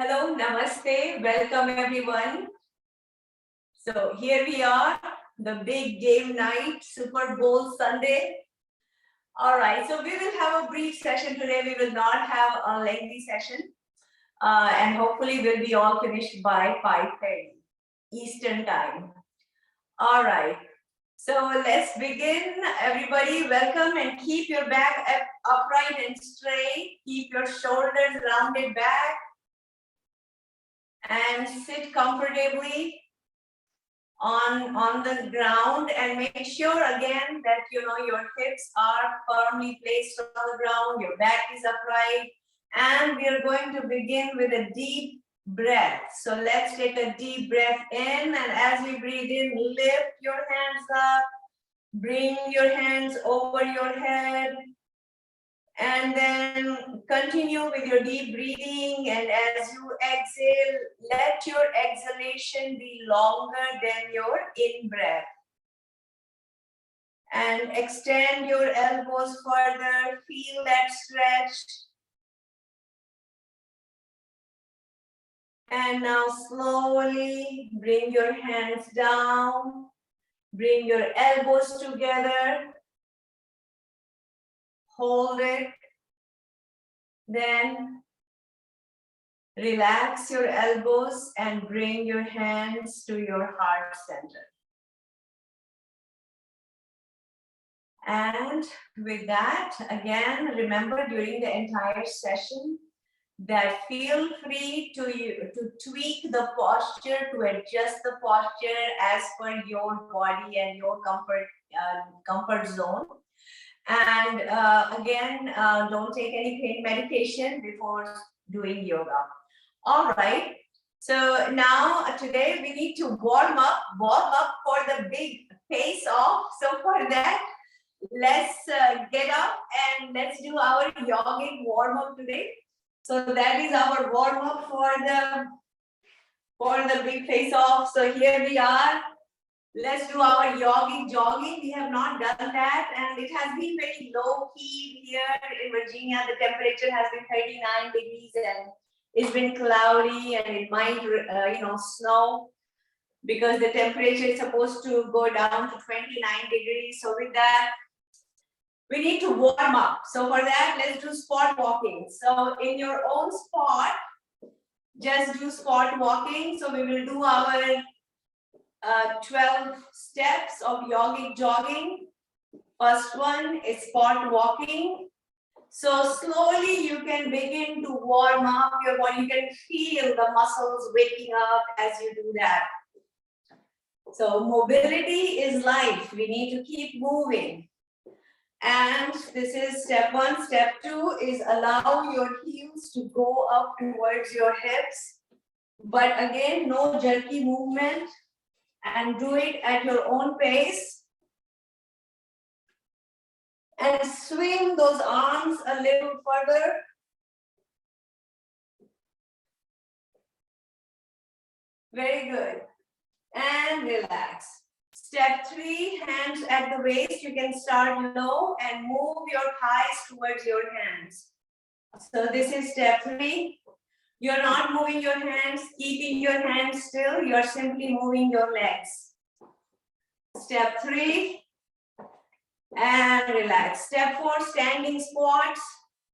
Hello, namaste, welcome everyone. So here we are, the big game night, Super Bowl Sunday. All right, so we will have a brief session today. We will not have a lengthy session. And hopefully we'll be all finished by 5:30 Eastern time. All right, so let's begin. Everybody, welcome and keep your back upright and straight. Keep your shoulders rounded back. And sit comfortably on the ground and make sure again that your hips are firmly placed on the ground, your back is upright, and we are going to begin with a deep breath. So let's take a deep breath in, and as we breathe in, lift your hands up, bring your hands over your head, and then continue with your deep breathing. And as you exhale, let your exhalation be longer than your in-breath. And extend your elbows further, feel that stretch. And now slowly bring your hands down, bring your elbows together, hold it. Then relax your elbows and bring your hands to your heart center. And with that, again, remember during the entire session that feel free to tweak the posture, to adjust the posture as per your body and your comfort zone. And again, don't take any pain medication before doing yoga. All right. So now today we need to warm up for the big face off. So for that, let's get up and let's do our yogic warm up today. So that is our warm up for the big face off. So here we are. Let's do our yogic jogging. We have not done that, and it has been very low key here in Virginia. The temperature has been 39 degrees, and it's been cloudy, and it might snow because the temperature is supposed to go down to 29 degrees. So with that, we need to warm up. So for that, let's do spot walking. So in your own spot, just do spot walking. So we will do our 12 steps of yogic jogging. First one is spot walking. So slowly you can begin to warm up your body. You can feel the muscles waking up as you do that. So mobility is life. We need to keep moving. And this is step one. Step two is allow your heels to go up towards your hips. But again, no jerky movement. And do it at your own pace. And swing those arms a little further. Very good. And relax. Step three, hands at the waist. You can start low and move your thighs towards your hands. So this is step three. You're not moving your hands, keeping your hands still. You're simply moving your legs. Step three. And relax. Step four, standing squats.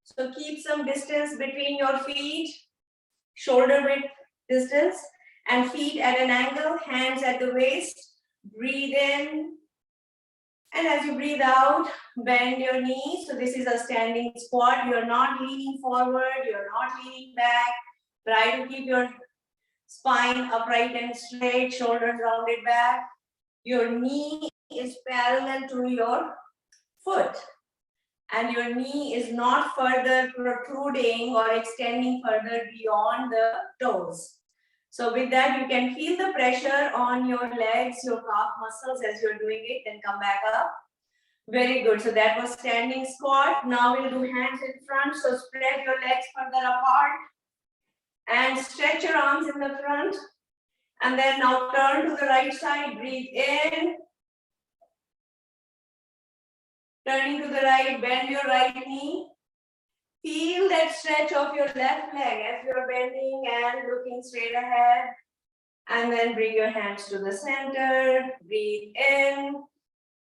So keep some distance between your feet, shoulder width distance, and feet at an angle, hands at the waist. Breathe in. And as you breathe out, bend your knees. So this is a standing squat. You're not leaning forward, you're not leaning back. Try to keep your spine upright and straight, shoulders rounded back. Your knee is parallel to your foot, and your knee is not further protruding or extending further beyond the toes. So with that, you can feel the pressure on your legs, your calf muscles as you're doing it, then come back up. Very good. So that was standing squat. Now we'll do hands in front. So spread your legs further apart and stretch your arms in the front. And then now turn to the right side, breathe in. Turning to the right, bend your right knee. Feel that stretch of your left leg as you're bending and looking straight ahead. And then bring your hands to the center, breathe in.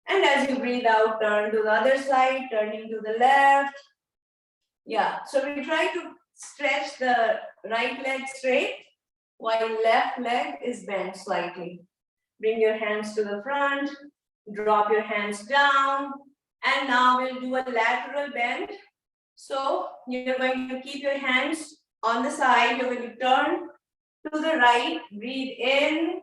And as you breathe out, turn to the other side, turning to the left. Yeah, so we try to stretch the right leg straight while left leg is bent slightly. Bring your hands to the front, drop your hands down, and now we'll do a lateral bend. So you're going to keep your hands on the side, you're going to turn to the right, breathe in,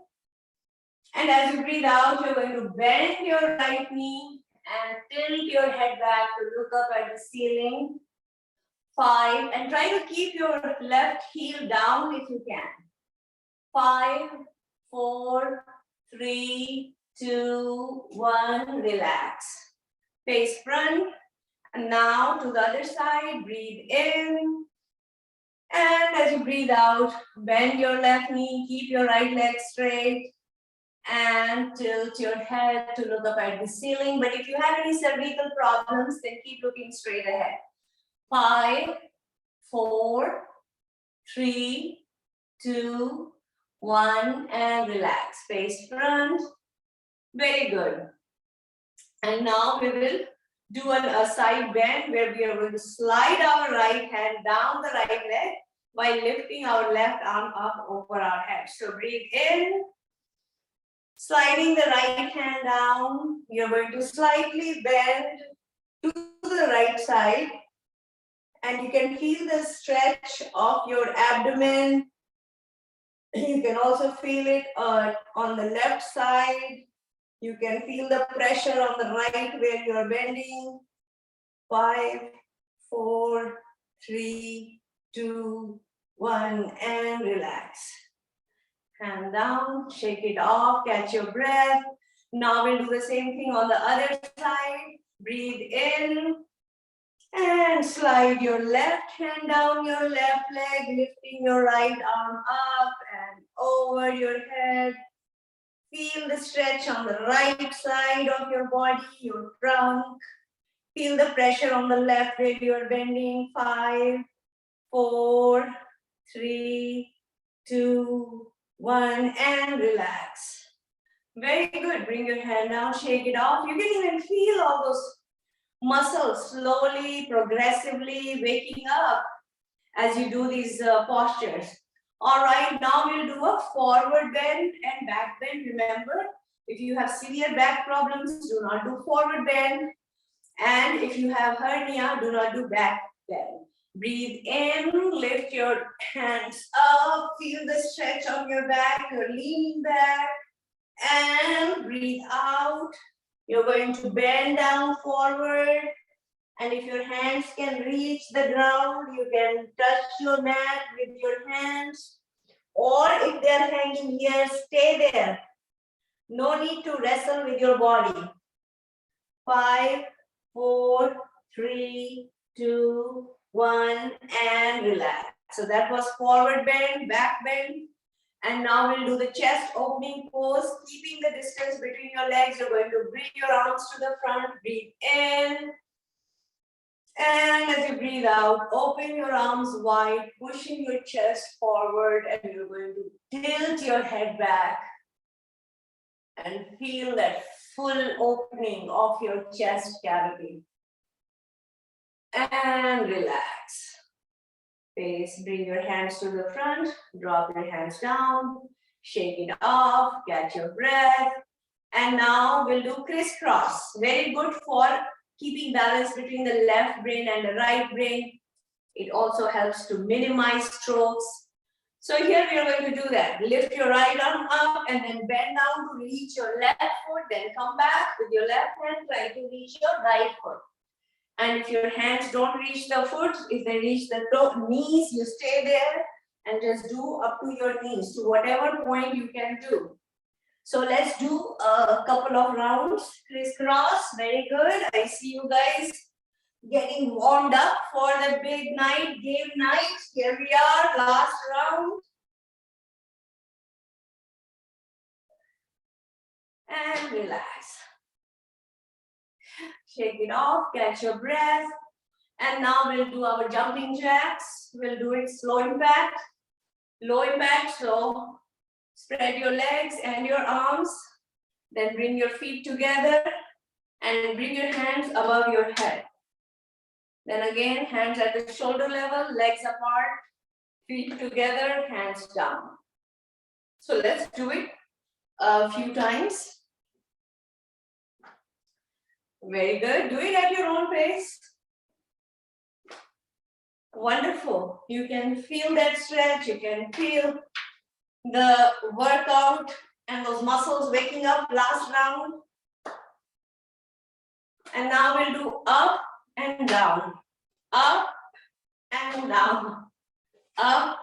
and as you breathe out, you're going to bend your right knee and tilt your head back to look up at the ceiling. 5, and try to keep your left heel down if you can. 5, 4, 3, 2, 1, relax. Face front, and now to the other side, breathe in. And as you breathe out, bend your left knee, keep your right leg straight, and tilt your head to look up at the ceiling. But if you have any cervical problems, then keep looking straight ahead. 5, 4, 3, 2, 1, and relax. Face front. Very good. And now we will do a side bend where we are going to slide our right hand down the right leg while lifting our left arm up over our head. So breathe in, sliding the right hand down. You're going to slightly bend to the right side. And you can feel the stretch of your abdomen. You can also feel it on the left side. You can feel the pressure on the right where you're bending. 5, 4, 3, 2, 1, and relax. Hand down, shake it off, catch your breath. Now we'll do the same thing on the other side. Breathe in. And slide your left hand down your left leg, lifting your right arm up and over your head. Feel the stretch on the right side of your body, your trunk. Feel the pressure on the left where you are bending. 5, 4, 3, 2, 1, and relax. Very good. Bring your hand down, shake it off. You can even feel all those muscles slowly, progressively waking up as you do these postures. All right, now we'll do a forward bend and back bend. Remember, if you have severe back problems, do not do forward bend. And if you have hernia, do not do back bend. Breathe in, lift your hands up, feel the stretch on your back, you're leaning back, and breathe out. You're going to bend down forward, and if your hands can reach the ground, you can touch your mat with your hands, or if they're hanging here, stay there. No need to wrestle with your body. 5, 4, 3, 2, 1, and relax. So that was forward bend, back bend. And now we'll do the chest opening pose, keeping the distance between your legs. You're going to bring your arms to the front, breathe in. And as you breathe out, open your arms wide, pushing your chest forward, and you're going to tilt your head back and feel that full opening of your chest cavity. And relax. Face, bring your hands to the front, drop your hands down, shake it off, catch your breath. And now we'll do crisscross. Very good for keeping balance between the left brain and the right brain. It also helps to minimize strokes. So here we are going to do that. Lift your right arm up and then bend down to reach your left foot. Then come back with your left hand, try to reach your right foot. And if your hands don't reach the foot, if they reach the knees, you stay there and just do up to your knees, to whatever point you can do. So let's do a couple of rounds. Crisscross, very good. I see you guys getting warmed up for the big night, game night. Here we are, last round. And relax. Shake it off, catch your breath. And now we'll do our jumping jacks. We'll do it slow impact. Low impact, so spread your legs and your arms. Then bring your feet together and bring your hands above your head. Then again, hands at the shoulder level, legs apart, feet together, hands down. So let's do it a few times. Very good. Do it at your own pace. Wonderful. You can feel that stretch. You can feel the workout and those muscles waking up last round. And now we'll do up and down, up and down, up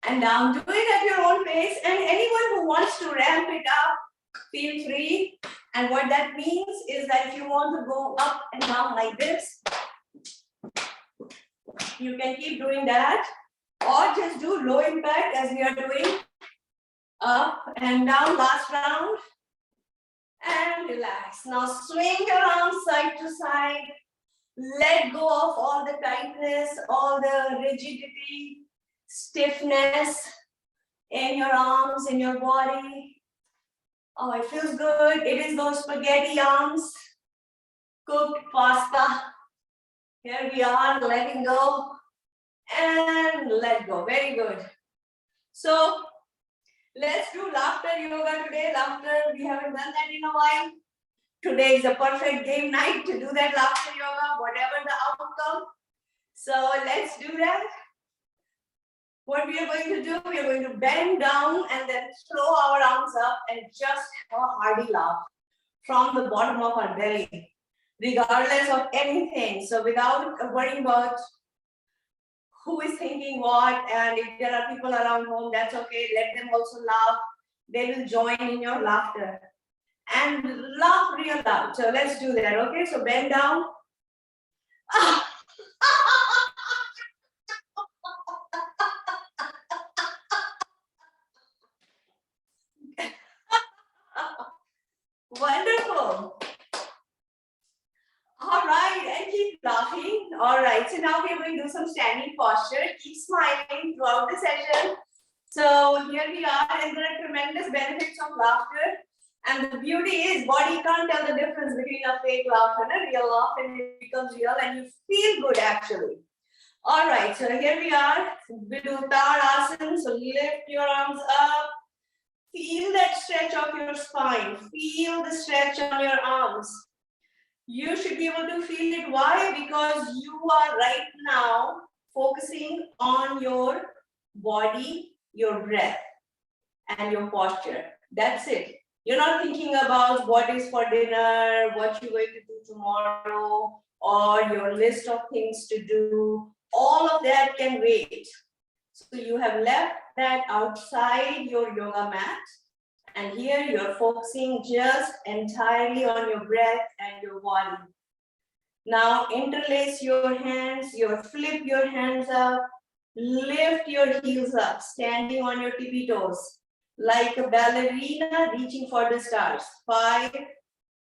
and down. Do it at your own pace. And anyone who wants to ramp it up, feel free. And what that means is that if you want to go up and down like this, you can keep doing that, or just do low impact as we are doing. Up and down, last round. And relax. Now swing your arms side to side. Let go of all the tightness, all the rigidity, stiffness in your arms, in your body. Oh, it feels good. It is those spaghetti arms, cooked pasta. Here we are, letting go and let go. Very good. So let's do laughter yoga today. Laughter, we haven't done that in a while. Today is a perfect game night to do that laughter yoga, whatever the outcome. So let's do that. What we are going to do, we are going to bend down and then throw our arms up and just have a hearty laugh from the bottom of our belly, regardless of anything. So without worrying about who is thinking what, and if there are people around home, that's okay. Let them also laugh. They will join in your laughter. And laugh real loud. So let's do that, okay? So bend down. Wonderful. All right, and keep laughing. All right, so now we are going to do some standing posture. Keep smiling throughout the session. So here we are, and there are tremendous benefits of laughter. And the beauty is, body can't tell the difference between a fake laugh and a real laugh, and it becomes real, and you feel good actually. All right, so here we are. We do Tadasana. So lift your arms up. Feel that stretch of your spine. Feel the stretch on your arms. You should be able to feel it. Why? Because you are right now focusing on your body, your breath, and your posture. That's it. You're not thinking about what is for dinner, what you're going to do tomorrow, or your list of things to do. All of that can wait. So you have left that outside your yoga mat. And here you're focusing just entirely on your breath and your body. Now interlace your hands, flip your hands up, lift your heels up, standing on your tippy toes, like a ballerina reaching for the stars. 5,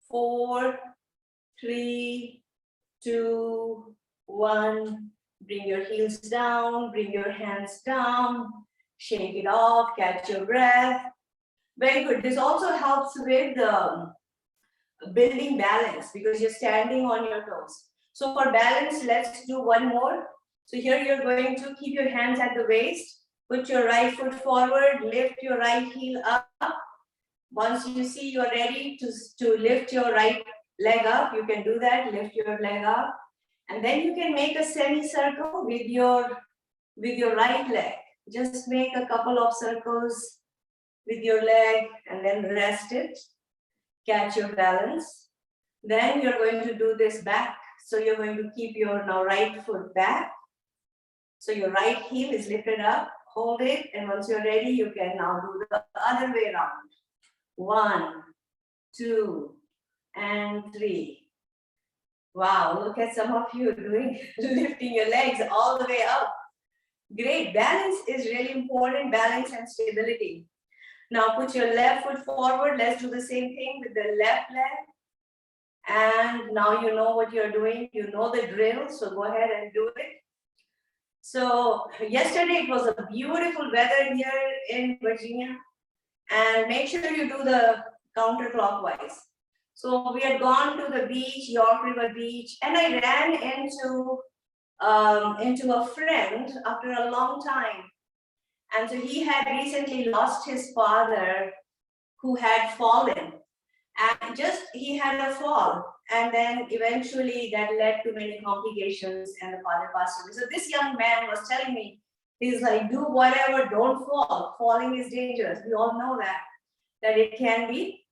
4, 3, 2, 1. Bring your heels down, bring your hands down, shake it off, catch your breath. Very good. This also helps with building balance because you're standing on your toes. So for balance, let's do one more. So here you're going to keep your hands at the waist, put your right foot forward, lift your right heel up. Once you see you're ready to lift your right leg up, you can do that, lift your leg up. And then you can make a semicircle with your right leg. Just make a couple of circles with your leg and then rest it. Catch your balance. Then you're going to do this back. So you're going to keep your now right foot back. So your right heel is lifted up, hold it, and once you're ready, you can now do the other way around. 1, 2, and 3. Wow, look at some of you doing, lifting your legs all the way up. Great, balance is really important, balance and stability. Now put your left foot forward. Let's do the same thing with the left leg. And now you know what you're doing. You know the drill, so go ahead and do it. So yesterday it was a beautiful weather here in Virginia. And make sure you do the counterclockwise. So we had gone to the beach, York River Beach, and I ran into a friend after a long time. And so he had recently lost his father who had fallen. And just he had a fall. And then eventually that led to many complications and the father passed away. So this young man was telling me, he's like, do whatever, don't fall. Falling is dangerous. We all know that it can be,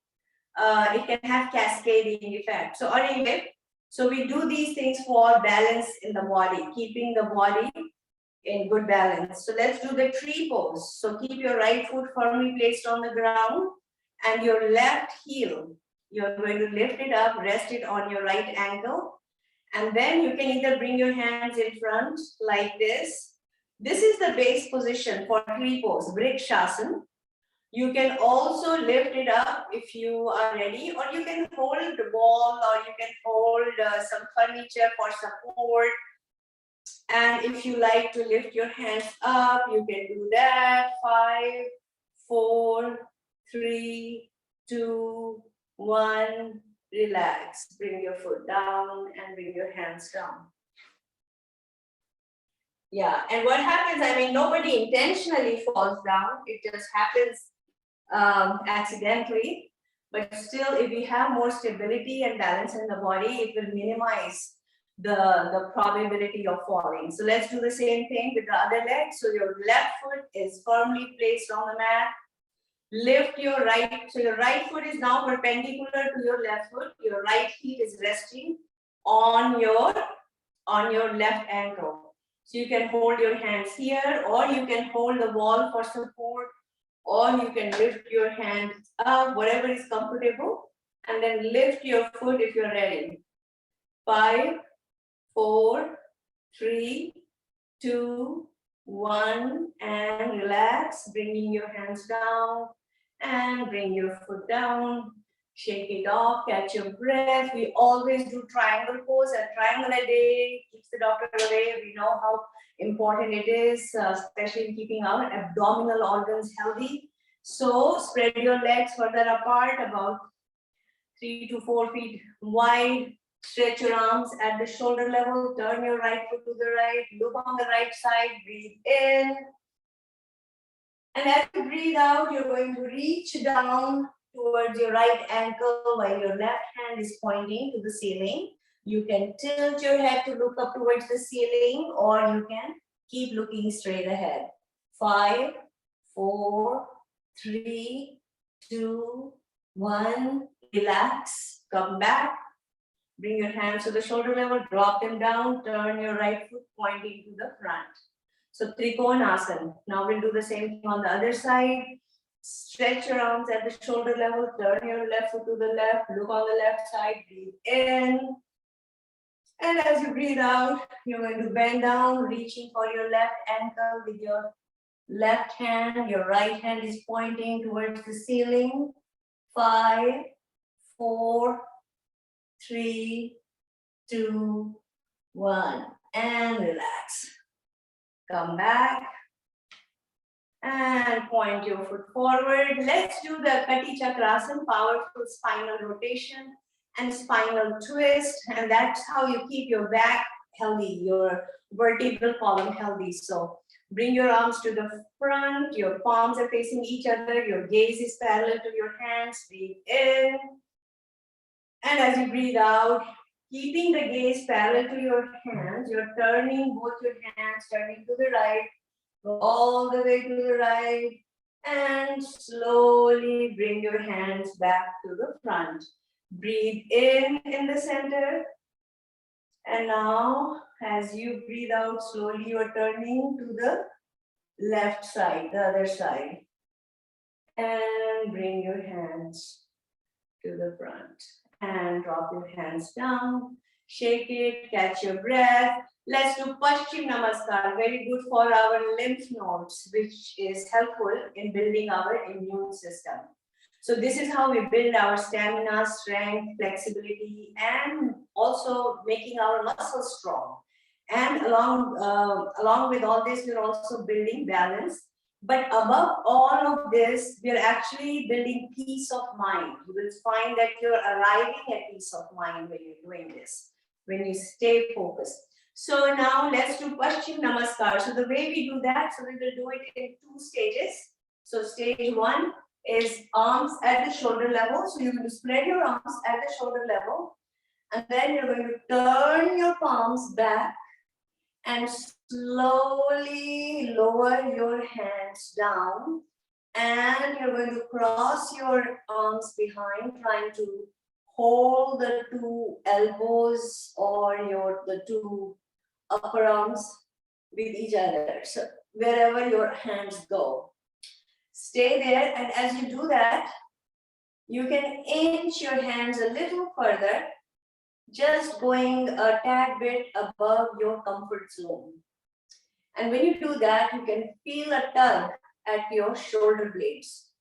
it can have cascading effect. So anyway, so we do these things for balance in the body, keeping the body in good balance. So let's do the tree pose. So keep your right foot firmly placed on the ground and your left heel, you're going to lift it up, rest it on your right ankle. And then you can either bring your hands in front like this. This is the base position for tree pose, Vrikshasana. You can also lift it up if you are ready, or you can hold the ball, or you can hold some furniture for support. And if you like to lift your hands up, you can do that. 5, 4, 3, 2, 1. Relax. Bring your foot down and bring your hands down. Yeah, and what happens, I mean, nobody intentionally falls down. It just happens accidentally. But still, if we have more stability and balance in the body, it will minimize the probability of falling. So let's do the same thing with the other leg. So your left foot is firmly placed on the mat. Lift your right, so your right foot is now perpendicular to your left foot. Your right heel is resting on your left ankle. So you can hold your hands here, or you can hold the wall for support, or you can lift your hands up, whatever is comfortable, and then lift your foot if you're ready. 5, 4, 3, 2, 1, and relax, bringing your hands down and bring your foot down. Shake it off, catch your breath. We always do triangle pose, and triangle a day keeps the doctor away. We know how important it is, especially in keeping our abdominal organs healthy. So spread your legs further apart, about 3 to 4 feet wide. Stretch your arms at the shoulder level. Turn your right foot to the right. Look on the right side. Breathe in. And as you breathe out, you're going to reach down towards your right ankle while your left hand is pointing to the ceiling. You can tilt your head to look up towards the ceiling, or you can keep looking straight ahead. 5, 4, 3, 2, 1. Relax. Come back. Bring your hands to the shoulder level. Drop them down. Turn your right foot pointing to the front. So Trikonasana. Now we'll do the same thing on the other side. Stretch your arms at the shoulder level. Turn your left foot to the left. Look on the left side. Breathe in. And as you breathe out, you're going to bend down, reaching for your left ankle with your left hand. Your right hand is pointing towards the ceiling. 5, 4, 3, 2, 1. And relax. Come back and point your foot forward. Let's do the Kati Chakrasana, powerful spinal rotation and spinal twist. And that's how you keep your back healthy, your vertebral column healthy. So bring your arms to the front. Your palms are facing each other. Your gaze is parallel to your hands. Breathe in. And as you breathe out, keeping the gaze parallel to your hands, you're turning both your hands, turning to the right, go all the way to the right, and slowly bring your hands back to the front. Breathe in the center. And now, as you breathe out slowly, you're turning to the left side, the other side. And bring your hands to the front. And drop your hands down, shake it, catch your breath. Let's do Paschim Namaskar, very good for our lymph nodes, which is helpful in building our immune system. So this is how we build our stamina, strength, flexibility, and also making our muscles strong. And along with all this, we're also building balance. But above all of this, we're actually building peace of mind. You will find that you're arriving at peace of mind when you're doing this, when you stay focused. So now let's do question namaskar. So the way we do that, so we will do it in 2 stages. So stage 1 is arms at the shoulder level. So you're going to spread your arms at the shoulder level. And then you're going to turn your palms back and slowly lower your hands down. And you're going to cross your arms behind, trying to hold the 2 elbows or the 2 upper arms with each other. So wherever your hands go, stay there. And as you do that, you can inch your hands a little further, just going a tad bit above your comfort zone. And when you do that, you can feel a tug at your shoulder blades.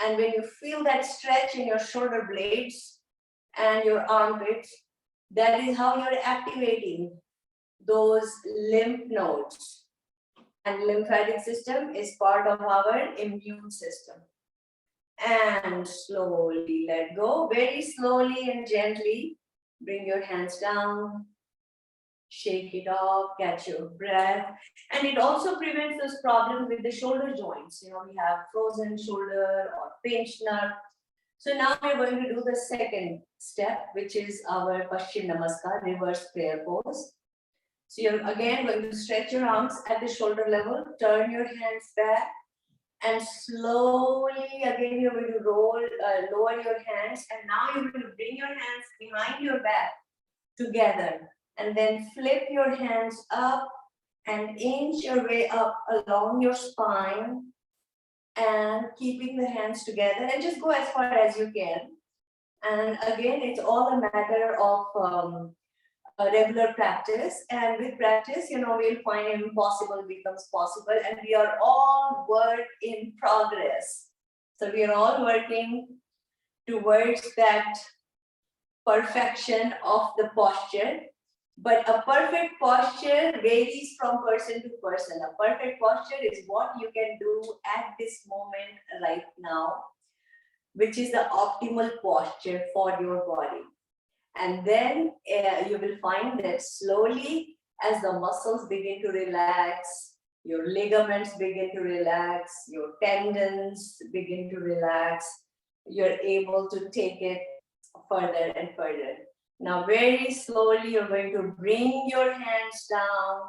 And when you feel that stretch in your shoulder blades and your armpits, that is how you're activating those lymph nodes. And lymphatic system is part of our immune system. And slowly let go, very slowly and gently. Bring your hands down, shake it off, catch your breath. And it also prevents those problems with the shoulder joints. We have frozen shoulder or pinched nerve. So now we're going to do the second step, which is our Paschim Namaskar, reverse prayer pose. So you're again going to stretch your arms at the shoulder level, turn your hands back, and slowly again you're going to lower your hands, and now you're going to bring your hands behind your back together, and then flip your hands up and inch your way up along your spine, and keeping the hands together, and just go as far as you can. And again, it's all a matter of a regular practice, and with practice, we'll find impossible becomes possible, and we are all work in progress. So we are all working towards that perfection of the posture. But a perfect posture varies from person to person. A perfect posture is what you can do at this moment right now, which is the optimal posture for your body. And then you will find that slowly, as the muscles begin to relax, your ligaments begin to relax, your tendons begin to relax, you're able to take it further and further. Now, very slowly, you're going to bring your hands down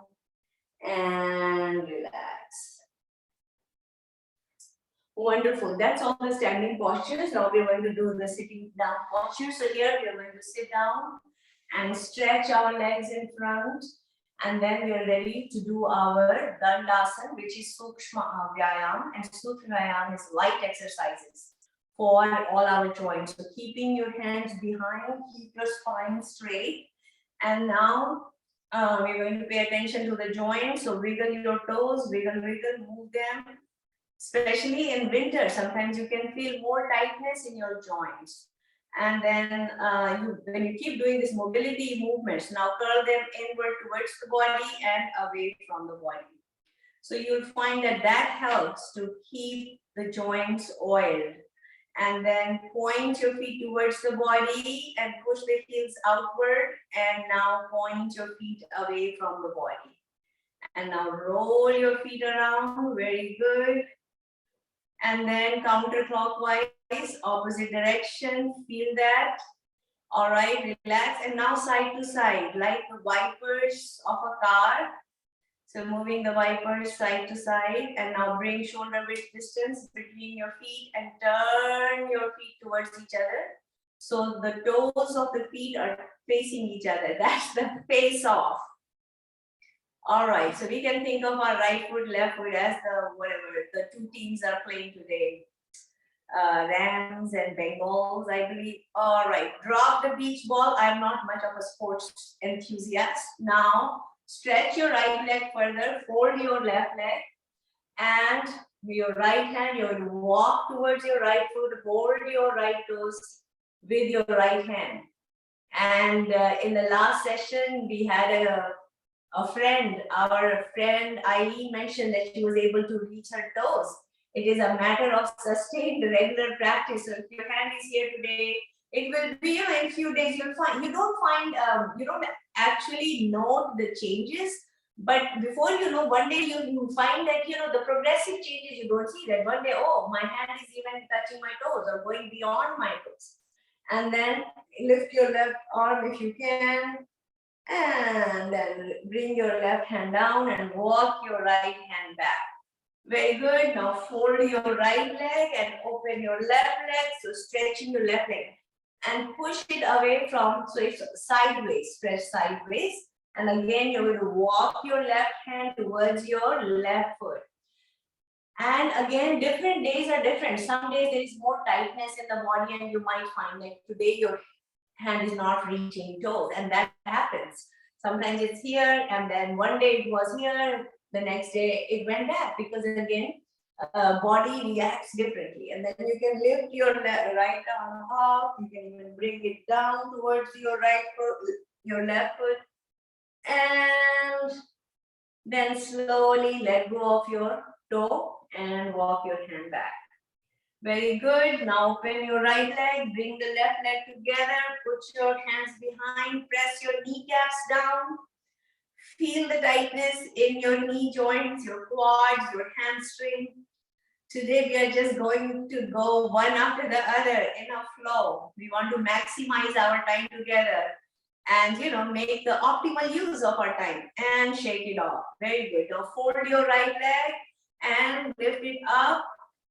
and relax. Wonderful. That's all the standing postures. Now we're going to do the sitting down posture. So here we are going to sit down and stretch our legs in front. And then we are ready to do our Dandasana, which is Sukshma Vyayam. And Sukshma Vyayam is light exercises for all our joints. So keeping your hands behind, keep your spine straight. And now we're going to pay attention to the joints. So wiggle your toes, wiggle, move them. Especially in winter, sometimes you can feel more tightness in your joints. And then when you keep doing this mobility movements, now curl them inward towards the body and away from the body. So you'll find that helps to keep the joints oiled. And then point your feet towards the body and push the heels outward. And now point your feet away from the body. And now roll your feet around, very good. And then counterclockwise, opposite direction, feel that. All right, relax. And now side to side, like the wipers of a car. So moving the wipers side to side. And now bring shoulder width distance between your feet and turn your feet towards each other. So the toes of the feet are facing each other. That's the face off. All right, so we can think of our right foot, left foot as the two teams are playing today. Rams and Bengals, I believe. All right, drop the beach ball. I'm not much of a sports enthusiast. Now, stretch your right leg further, fold your left leg, and your right hand, you're going to walk towards your right foot, hold your right toes with your right hand. And in the last session, we had our friend Eileen mentioned that she was able to reach her toes. It is a matter of sustained regular practice. So if your hand is here today, it will be, in a few days you'll find, you don't actually note the changes, but before you know, one day you find that, the progressive changes, you don't see that. One day, oh, my hand is even touching my toes or going beyond my toes. And then lift your left arm if you can, and then bring your left hand down and walk your right hand back. Very good. Now fold your right leg and open your left leg. So stretching your left leg and push it away from, so it's sideways, stretch sideways. And again, you're going to walk your left hand towards your left foot. And again, different days are different. Some days there is more tightness in the body and you might find that today your hand is not reaching toes, and that happens. Sometimes it's here, and then one day it was here, the next day it went back, because again, body reacts differently. And then you can lift your right arm up, you can even bring it down towards your right foot, your left foot, and then slowly let go of your toe and walk your hand back. Very good. Now open your right leg, bring the left leg together, put your hands behind, press your kneecaps down. Feel the tightness in your knee joints, your quads, your hamstring. Today we are just going to go one after the other in a flow. We want to maximize our time together and make the optimal use of our time, and shake it off. Very good. Now fold your right leg and lift it up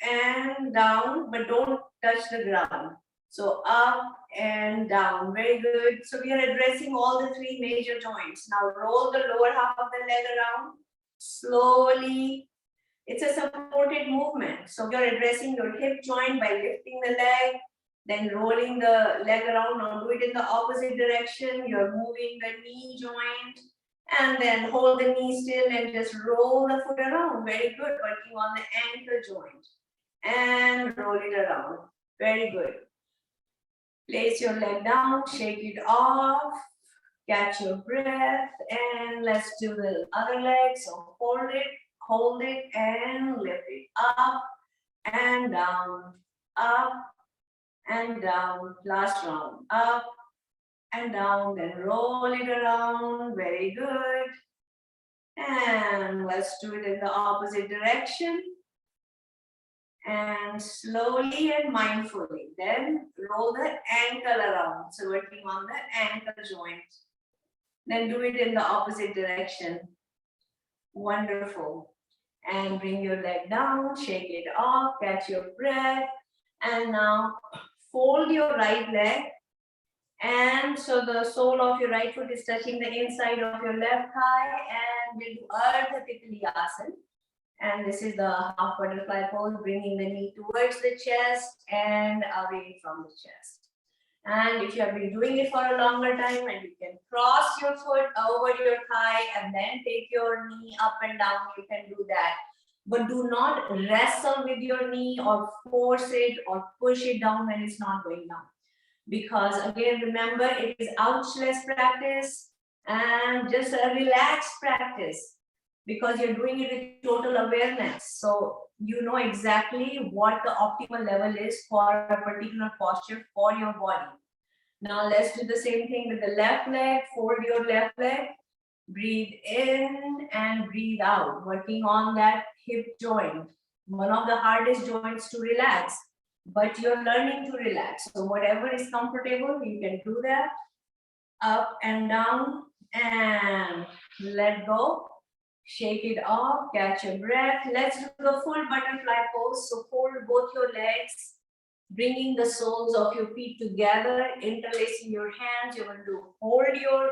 and down, but don't touch the ground. So up and down. Very good. So we are addressing all the three major joints. Now roll the lower half of the leg around slowly. It's a supported movement. So you're addressing your hip joint by lifting the leg, then rolling the leg around. Now do it in the opposite direction. You're moving the knee joint, and then hold the knee still and just roll the foot around. Very good. Working on the ankle joint. And roll it around. Very good. Place your leg down, shake it off, catch your breath, and let's do the other leg. So hold it, and lift it up and down, up and down. Last round, up and down, then roll it around. Very good. And let's do it in the opposite direction. And slowly and mindfully, then roll the ankle around. So working on the ankle joint. Then do it in the opposite direction. Wonderful. And bring your leg down, shake it off, catch your breath. And now fold your right leg. And so the sole of your right foot is touching the inside of your left thigh. And we'll do Ardha Tikliyasana. And this is the half butterfly pose, bringing the knee towards the chest and away from the chest. And if you have been doing it for a longer time, and you can cross your foot over your thigh and then take your knee up and down, you can do that. But do not wrestle with your knee or force it or push it down when it's not going down. Because again, remember, it is ouchless practice and just a relaxed practice, because you're doing it with total awareness. So you know exactly what the optimal level is for a particular posture for your body. Now let's do the same thing with the left leg. Fold your left leg. Breathe in and breathe out, working on that hip joint. One of the hardest joints to relax, but you're learning to relax. So whatever is comfortable, you can do that. Up and down and let go. Shake it off, catch your breath. Let's do the full butterfly pose. So fold both your legs, bringing the soles of your feet together, interlacing your hands. You're going to hold your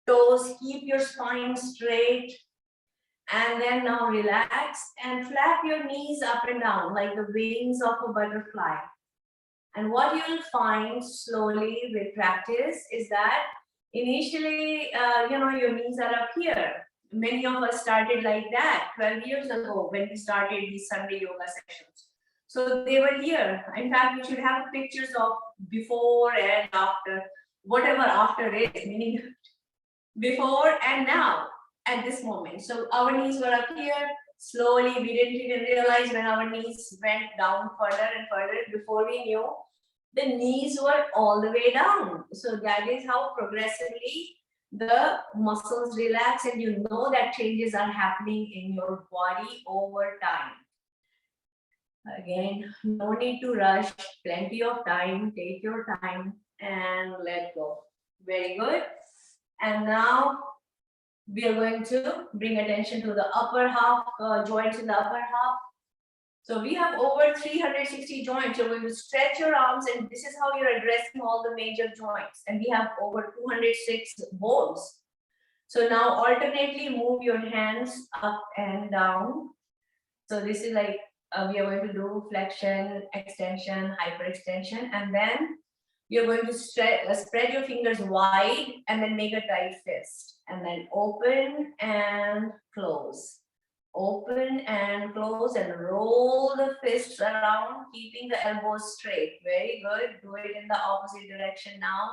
toes, keep your spine straight, and then now relax and flap your knees up and down like the wings of a butterfly. And what you'll find slowly with practice is that initially, your knees are up here. many of us started like that 12 years ago when we started these Sunday yoga sessions. So they were here. In fact, we should have pictures of before and after, whatever after is, meaning before and now at this moment. So our knees were up here. Slowly, we didn't even realize when our knees went down further and further. Before we knew, the knees were all the way down. So that is how progressively the muscles relax, and you know that changes are happening in your body over time. Again, no need to rush, plenty of time, take your time and let go. Very good. And now we are going to bring attention to the upper half, joints in the upper half. So we have over 360 joints. You're going to stretch your arms, and this is how you're addressing all the major joints. And we have over 206 bones. So now alternately move your hands up and down. So this is like we are going to do flexion, extension, hyperextension, and then you're going to spread your fingers wide and then make a tight fist, and then open and close. Open and close, and roll the fists around, keeping the elbows straight. Very good. Do it in the opposite direction now.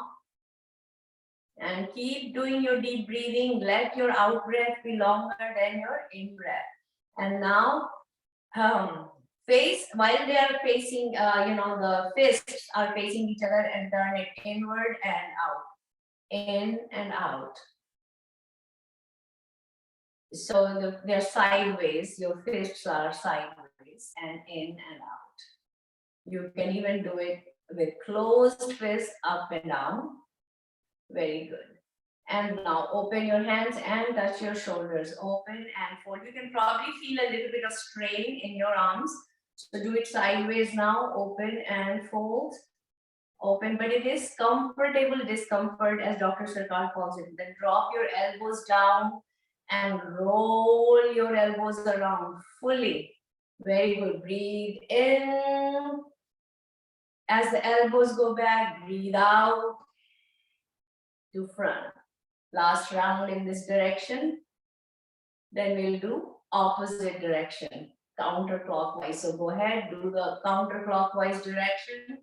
And keep doing your deep breathing. Let your out breath be longer than your in breath. And now, face, while they are facing, the fists are facing each other, and turn it inward and out. In and out. So they're sideways, your fists are sideways and in and out. You can even do it with closed fists up and down. Very good. And now open your hands and touch your shoulders. Open and fold. You can probably feel a little bit of strain in your arms. So do it sideways now. Open and fold. Open, but it is comfortable discomfort, as Dr. Sarkar calls it. Then drop your elbows down and roll your elbows around fully. Very good. Breathe in. As the elbows go back, breathe out to front. Last round in this direction. Then we'll do opposite direction, counterclockwise. So go ahead, do the counterclockwise direction.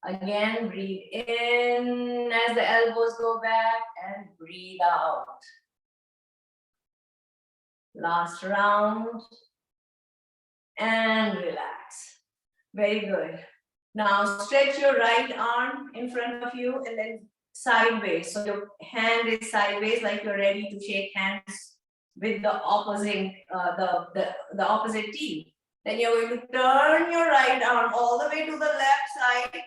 Again, breathe in as the elbows go back and breathe out. Last round. And relax. Very good. Now stretch your right arm in front of you and then sideways. So your hand is sideways, like you're ready to shake hands with the opposite, the opposite team. Then you're going to turn your right arm all the way to the left side.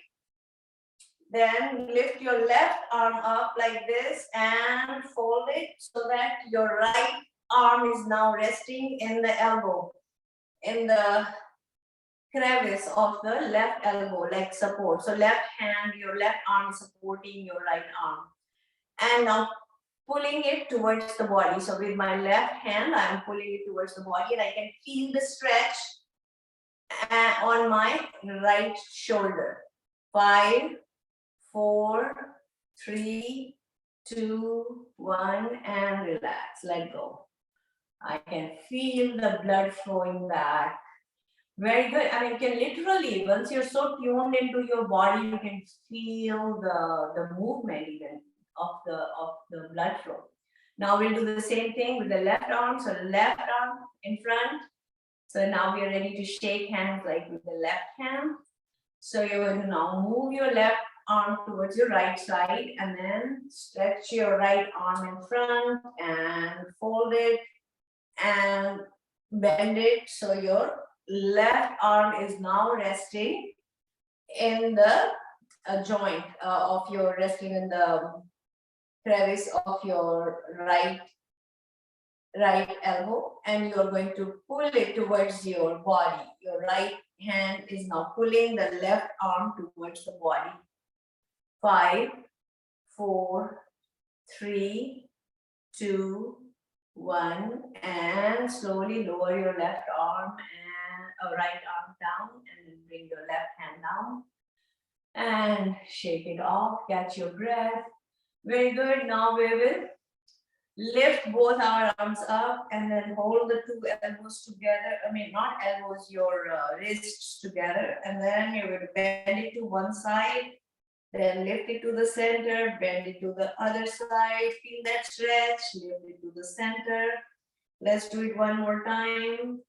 Then lift your left arm up like this and fold it so that your right arm is now resting in the elbow, in the crevice of the left elbow, like support. So left hand, your left arm is supporting your right arm. And now pulling it towards the body. So with my left hand, I am pulling it towards the body, and I can feel the stretch on my right shoulder. 5, 4, 3, 2, 1, and relax. Let go. I can feel the blood flowing back. Very good. I mean, you can literally, once you're so tuned into your body, you can feel the movement even of the blood flow. Now we'll do the same thing with the left arm. So left arm in front. So now we are ready to shake hands like with the left hand. So you're going to now move your left arm towards your right side and then stretch your right arm in front and fold it and bend it. So your left arm is now resting in the joint of your, resting in the crevice of your right elbow, and you're going to pull it towards your body. Your right hand is now pulling the left arm towards the body. 5, 4, 3, 2, 1, and slowly lower your left arm and right arm down, and then bring your left hand down and shake it off. Catch your breath. Very good. Now we will Lift both our arms up and then hold the two elbows together. I mean, not elbows, your wrists together. And then you're going to bend it to one side, then lift it to the center, bend it to the other side. Feel that stretch, lift it to the center. Let's do it one more time.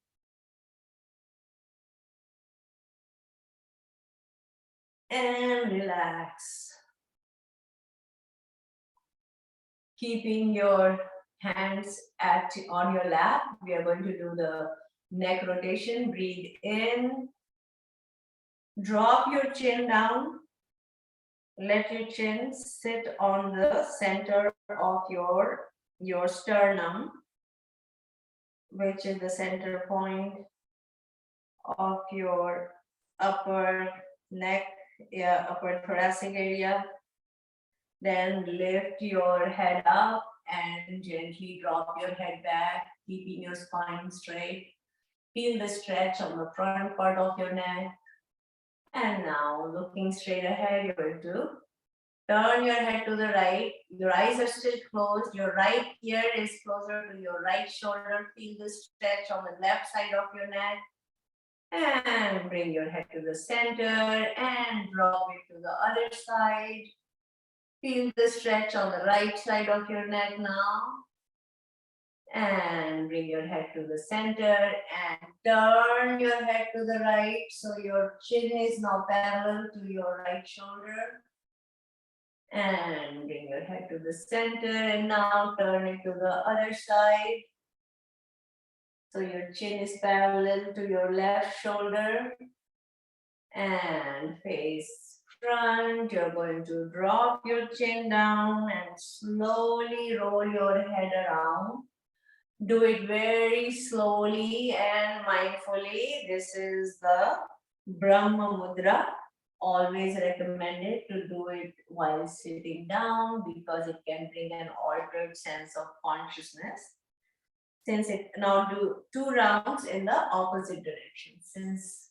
And relax. Keeping your hands on your lap. We are going to do the neck rotation. Breathe in. Drop your chin down. Let your chin sit on the center of your sternum, which is the center point of your upper neck, upper thoracic area. Then lift your head up and gently drop your head back, keeping your spine straight. Feel the stretch on the front part of your neck. And now, looking straight ahead, you're going to turn your head to the right. Your eyes are still closed. Your right ear is closer to your right shoulder. Feel the stretch on the left side of your neck. And bring your head to the center and drop it to the other side. Feel the stretch on the right side of your neck now. And bring your head to the center and turn your head to the right. So your chin is now parallel to your right shoulder. And bring your head to the center and now turn it to the other side. So your chin is parallel to your left shoulder. And face front. You're going to drop your chin down and slowly roll your head around. Do it very slowly and mindfully. This is the Brahma Mudra. Always recommended to do it while sitting down because it can bring an altered sense of consciousness. Since it now do 2 rounds in the opposite direction. Since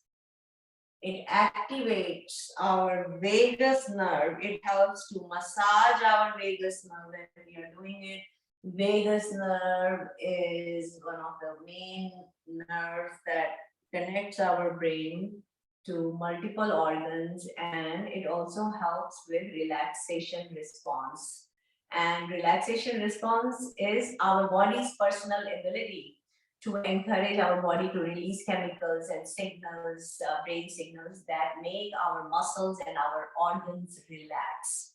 it activates our vagus nerve, it helps to massage our vagus nerve when we are doing it. Vagus nerve is one of the main nerves that connects our brain to multiple organs, and it also helps with relaxation response. And relaxation response is our body's personal ability to encourage our body to release chemicals and signals, brain signals that make our muscles and our organs relax.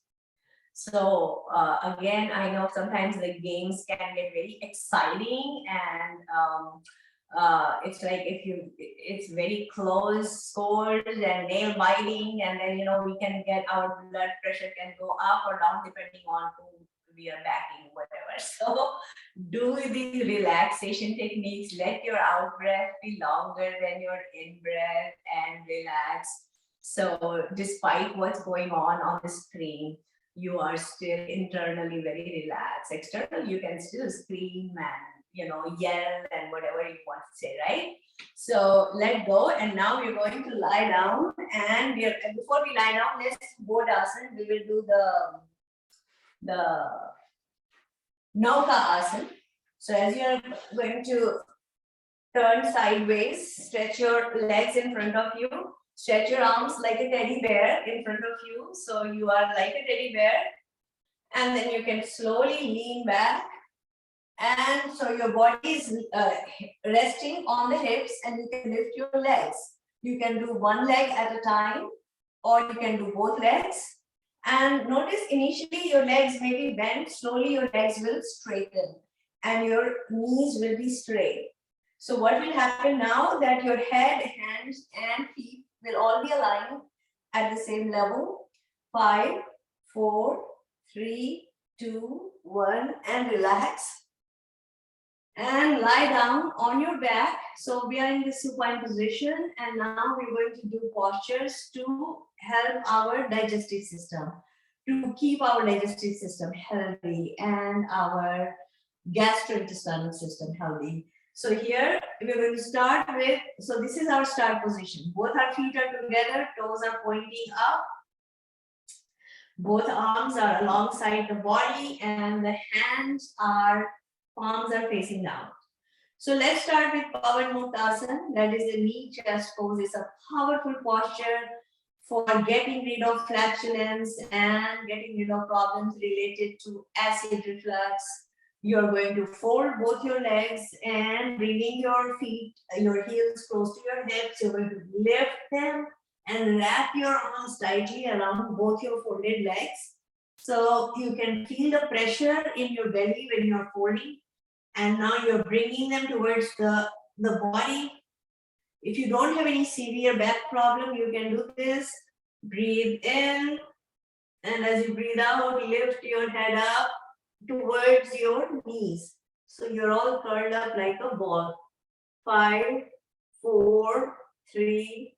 So again, I know sometimes the games can get very exciting and it's like it's very close scores and nail biting, and then we can get our blood pressure can go up or down depending on who we are backing, whatever. So do these relaxation techniques. Let your out breath be longer than your in breath and relax. So despite what's going on the screen, you are still internally very relaxed. External, you can still scream and yell and whatever you want to say, right? So let go, and now we're going to lie down. And before we lie down, let's Bodhasana. We will do the Nauka Asana. So as you're going to turn sideways, stretch your legs in front of you, stretch your arms like a teddy bear in front of you. So you are like a teddy bear, and then you can slowly lean back. And so your body is resting on the hips, and you can lift your legs. You can do one leg at a time, or you can do both legs. And notice initially your legs may be bent, slowly your legs will straighten and your knees will be straight. So what will happen now that your head, hands and feet will all be aligned at the same level. 5, 4, 3, 2, 1, and relax. And lie down on your back. So we are in the supine position, and now we're going to do postures to help our digestive system, to keep our digestive system healthy and our gastrointestinal system healthy. So here we're going to start with, so this is our start position. Both our feet are together, toes are pointing up. Both arms are alongside the body and the palms are facing down. So let's start with Pavan Muktasana. That is a knee chest pose. It's a powerful posture for getting rid of flatulence and getting rid of problems related to acid reflux. You're going to fold both your legs and bringing your feet, your heels close to your hips. You're going to lift them and wrap your arms tightly around both your folded legs. So you can feel the pressure in your belly when you're folding. And now you're bringing them towards the body. If you don't have any severe back problem, you can do this. Breathe in, and as you breathe out, lift your head up towards your knees. So you're all curled up like a ball. 5, 4, 3,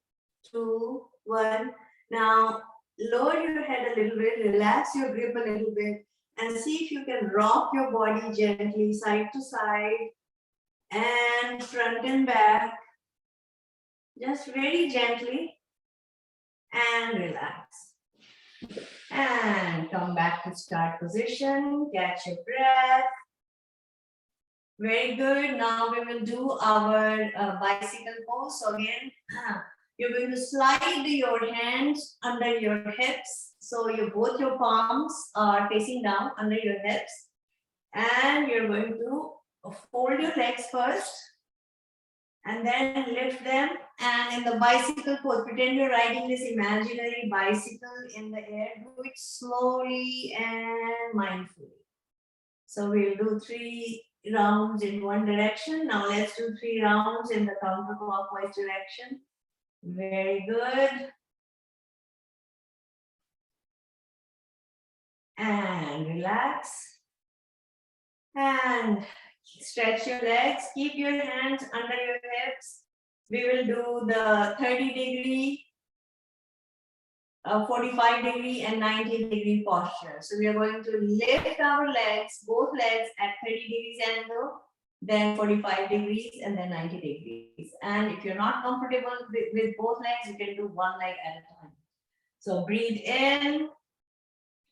2, 1. Now lower your head a little bit, relax your grip a little bit, and see if you can rock your body gently side to side and front and back, just very gently, and relax. And come back to start position, catch your breath. Very good. Now we will do our bicycle pose. So again, you're going to slide your hands under your hips. So both your palms are facing down under your hips. And you're going to fold your legs first and then lift them. And in the bicycle pose, pretend you're riding this imaginary bicycle in the air. Do it slowly and mindfully. So we'll do 3 rounds in one direction. Now let's do 3 rounds in the counterclockwise direction. Very good. And relax. And stretch your legs. Keep your hands under your hips. We will do the 30-degree, 45-degree and 90-degree posture. So we are going to lift our legs, both legs at 30 degrees angle, then 45 degrees and then 90 degrees. And if you're not comfortable with both legs, you can do one leg at a time. So breathe in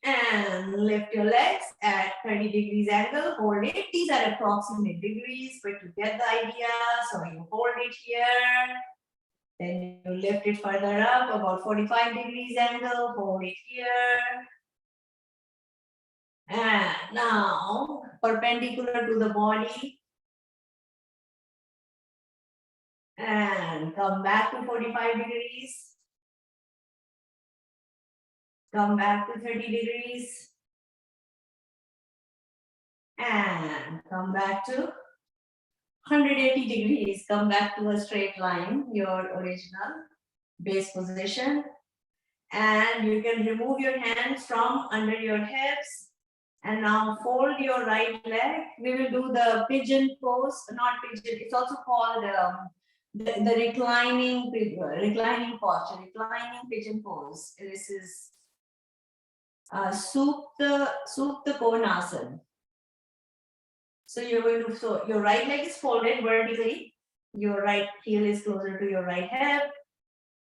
and lift your legs at 30 degrees angle, hold it. These are approximate degrees, but you get the idea. So you hold it here. Then you lift it further up, about 45 degrees angle, hold it here. And now, perpendicular to the body. And come back to 45 degrees. Come back to 30 degrees. And come back to 180 degrees. Come back to a straight line, your original base position. And you can remove your hands from under your hips. And now fold your right leg. We will do the pigeon pose, not pigeon. It's also called the reclining posture, reclining pigeon pose. This is Supta Konasana. So you're going to, so your right leg is folded vertically. Your right heel is closer to your right hip.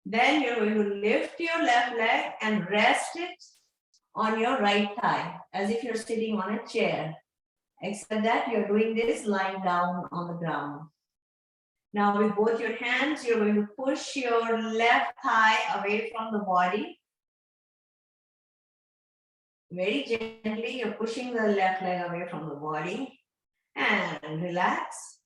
Then you're going to lift your left leg and rest it on your right thigh, as if you're sitting on a chair. Except that you're doing this lying down on the ground. Now with both your hands, you're going to push your left thigh away from the body. Very gently, you're pushing the left leg away from the body. And relax.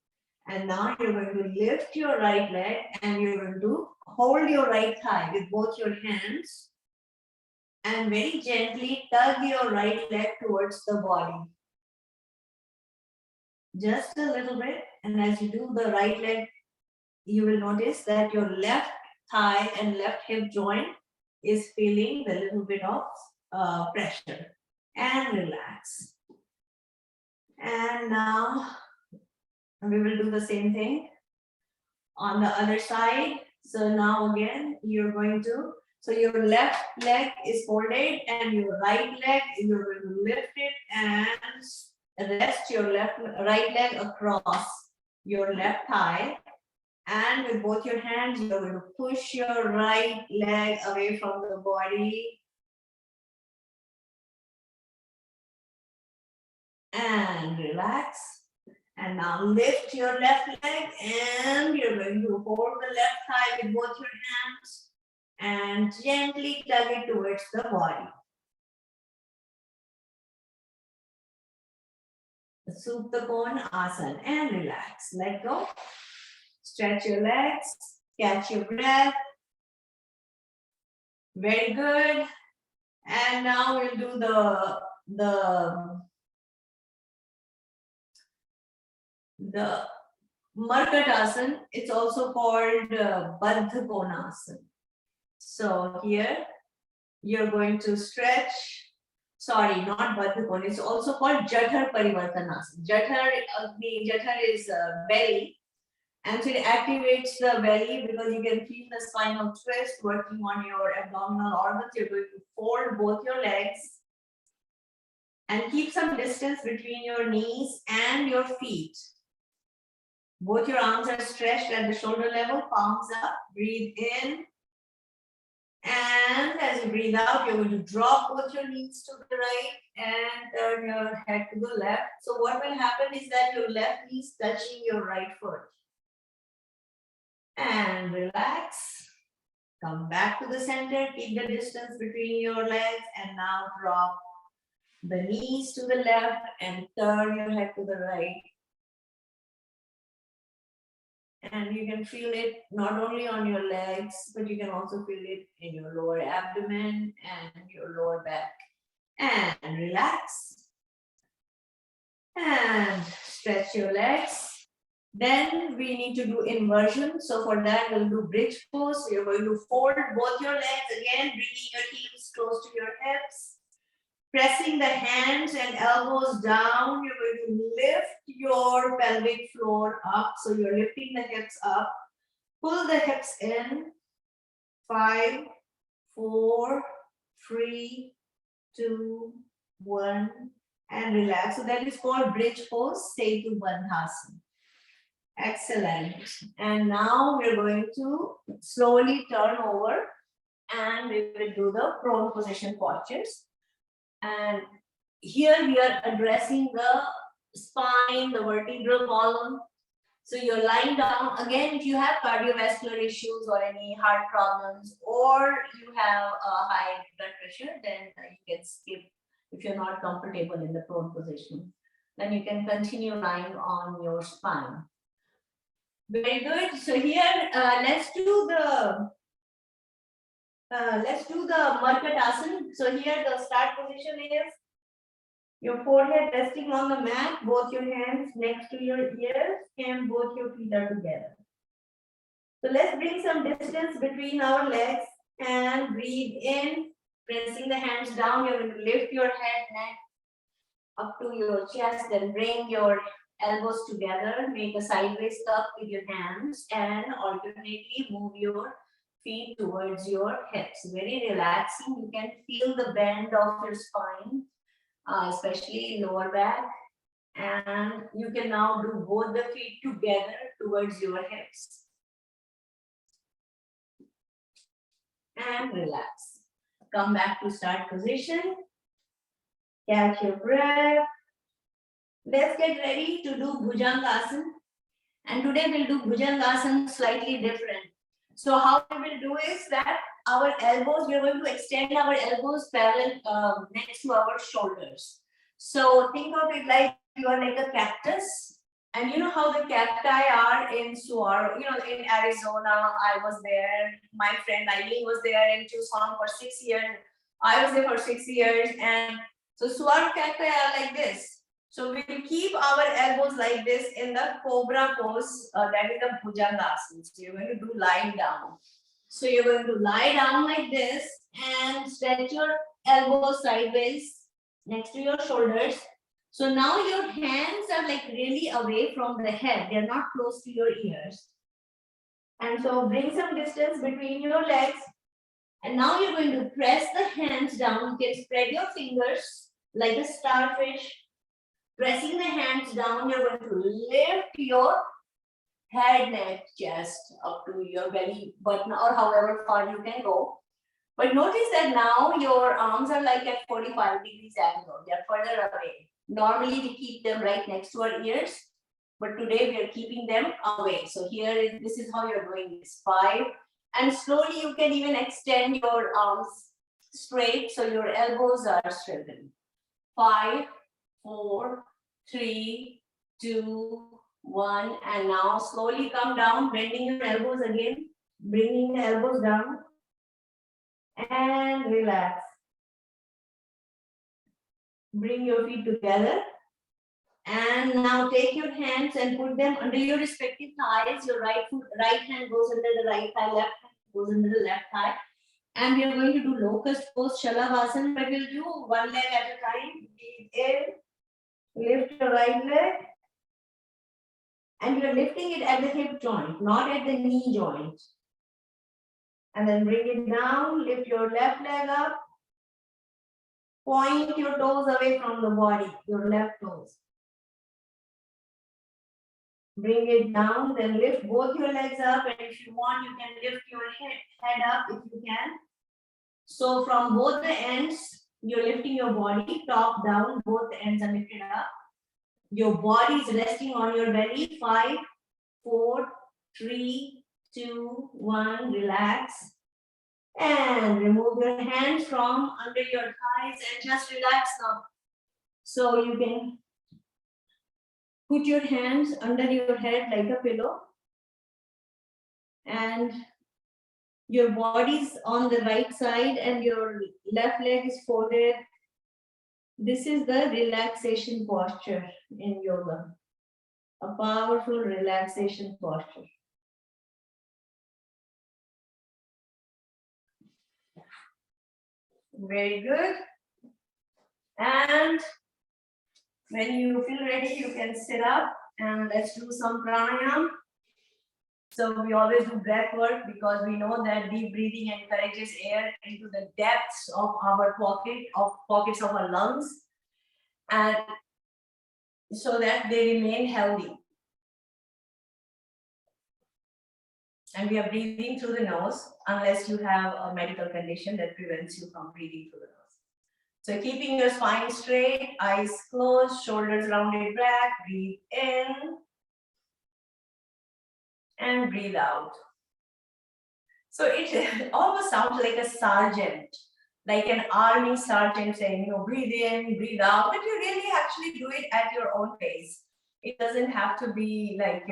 And now you're going to lift your right leg and you're going to hold your right thigh with both your hands and very gently tug your right leg towards the body. Just a little bit. And as you do the right leg, you will notice that your left thigh and left hip joint is feeling a little bit of pressure. And relax. And now we will do the same thing on the other side. So now again, you're going to, so your left leg is folded and your right leg, you're going to lift it and rest your right leg across your left thigh. And with both your hands, you're going to push your right leg away from the body. and relax. And now lift your left leg and you're going to hold the left thigh with both your hands and gently tug it towards the body. Supta Asana and relax. Let go. Stretch your legs. Catch your breath. Very good. And now we'll do the Markatasana. It's also called Baddha Konasana. So here you're going to stretch. Sorry, not Baddha Kona. It's also called Jathar Parivartanasana. Jathar is belly. And so it activates the belly because you can feel the spinal twist working on your abdominal organs. You're going to fold both your legs and keep some distance between your knees and your feet. Both your arms are stretched at the shoulder level, palms up. Breathe in. And as you breathe out, you're going to drop both your knees to the right and turn your head to the left. So what will happen is that your left knee is touching your right foot. And relax. Come back to the center. Keep the distance between your legs. And now drop the knees to the left and turn your head to the right. And you can feel it not only on your legs, but you can also feel it in your lower abdomen and your lower back. And relax. And stretch your legs. Then we need to do inversion. So for that, we'll do bridge pose. So you're going to fold both your legs again, bringing your heels close to your hips. Pressing the hands and elbows down, you're going to lift your pelvic floor up. So you're lifting the hips up. Pull the hips in. 5, 4, 3, 2, 1, and relax. So that is called bridge pose, Setu Bandhasana. Excellent. And now we're going to slowly turn over and we will do the prone position postures. And here we are addressing the spine, the vertebral column. So you're lying down. Again, if you have cardiovascular issues or any heart problems, or you have a high blood pressure, then you can skip. If you're not comfortable in the prone position, then you can continue lying on your spine. Very good. So here, let's do the Markatasana. So here the start position is your forehead resting on the mat, both your hands next to your ears, and both your feet are together. So let's bring some distance between our legs and breathe in, pressing the hands down. You're going to lift your head, neck up to your chest, then bring your elbows together, make a sideways cup with your hands, and alternately move your feet towards your hips. Very relaxing. You can feel the bend of your spine, especially lower back. And you can now do both the feet together towards your hips. And relax. Come back to start position. Catch your breath. Let's get ready to do Bhujangasana. And today we'll do Bhujangasana slightly different. So how we will do is that our elbows, we are going to extend our elbows parallel next to our shoulders. So think of it like you are like a cactus. And you know how the cacti are in Saguaro, in Arizona. I was there. My friend Eileen was there in Tucson for 6 years. I was there for 6 years. And so saguaro cacti are like this. So we will keep our elbows like this in the cobra pose, that is the Bhujangasana. So you're going to do lying down. So you're going to lie down like this and stretch your elbows sideways next to your shoulders. So now your hands are like really away from the head. They're not close to your ears. And so bring some distance between your legs. And now you're going to press the hands down. You can spread your fingers like a starfish. Pressing the hands down, you're going to lift your head, neck, chest up to your belly button or however far you can go. But notice that now your arms are like at 45 degrees angle. They're further away. Normally we keep them right next to our ears, but today we are keeping them away. So this is how you're doing this. 5, and slowly you can even extend your arms straight so your elbows are straightened. 5, 4, 3, 2, 1, and now slowly come down, bending your elbows again, bringing the elbows down, and relax. Bring your feet together. And now take your hands and put them under your respective thighs. Your right hand goes under the right thigh, left hand goes under the left thigh. And we are going to do locust pose, Shalavasana, but we'll do one leg at a time. Breathe in, lift your right leg. And you're lifting it at the hip joint, not at the knee joint. And then bring it down, lift your left leg up. Point your toes away from the body, your left toes. Bring it down, then lift both your legs up, and if you want, you can lift your head up if you can. So from both the ends, you're lifting your body, top down, both ends are lifted up. Your body is resting on your belly. 5, 4, 3, 2, 1, relax. And remove your hands from under your thighs and just relax now. So you can put your hands under your head like a pillow. And your body's on the right side and your left leg is folded. This is the relaxation posture in yoga. A powerful relaxation posture. Very good. And when you feel ready, you can sit up and let's do some pranayama. So we always do breath work because we know that deep breathing encourages air into the depths of our pockets of our lungs, and so that they remain healthy. And we are breathing through the nose unless you have a medical condition that prevents you from breathing through the nose. So keeping your spine straight, eyes closed, shoulders rounded back, breathe in and breathe out. So it almost sounds like a sergeant, like an army sergeant saying, breathe in, breathe out, but you really actually do it at your own pace. It doesn't have to be like,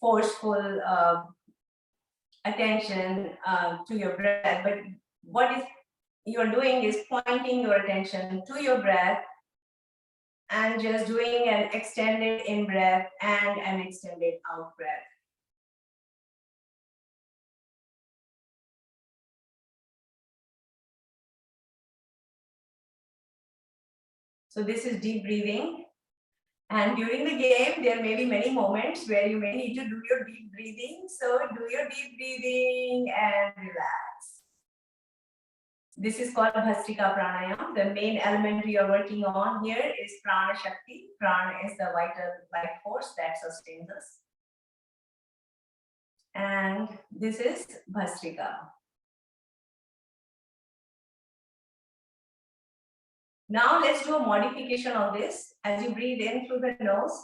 forceful attention to your breath, but what you're doing is pointing your attention to your breath and just doing an extended in breath and an extended out breath. So this is deep breathing. And during the game, there may be many moments where you may need to do your deep breathing. So do your deep breathing and relax. This is called Bhastrika Pranayama. The main element we are working on here is Prana Shakti. Prana is the vital life force that sustains us. And this is Bhastrika. Now let's do a modification of this. As you breathe in through the nose,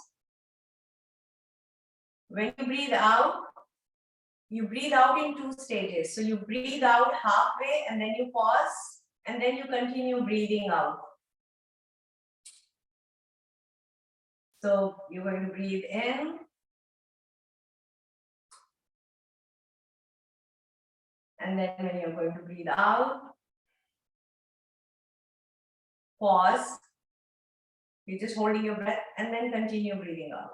when you breathe out in 2 stages. So you breathe out halfway and then you pause and then you continue breathing out. So you're going to breathe in and then when you're going to breathe out, pause. You're just holding your breath and then continue breathing out.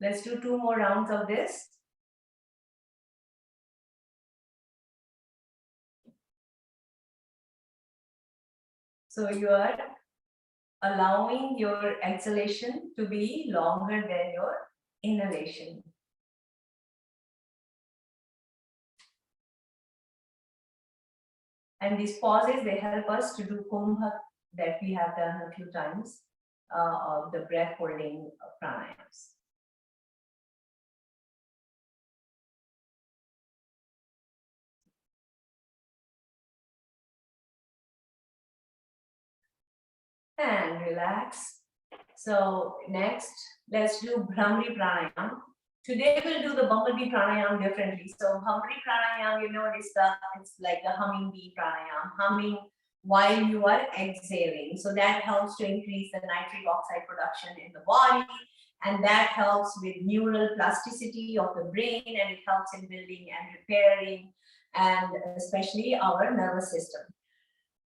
Let's do 2 more rounds of this. So you are allowing your exhalation to be longer than your inhalation. And these pauses, they help us to do kumbha that we have done a few times of the breath holding pranayams. and relax. So next, let's do Bhramari Pranayam. Today we'll do the bumblebee pranayam differently. So bumblebee pranayam, you know, it's like the humming bee pranayam, humming while you are exhaling. So that helps to increase the nitric oxide production in the body, and that helps with neural plasticity of the brain, and it helps in building and repairing, and especially our nervous system.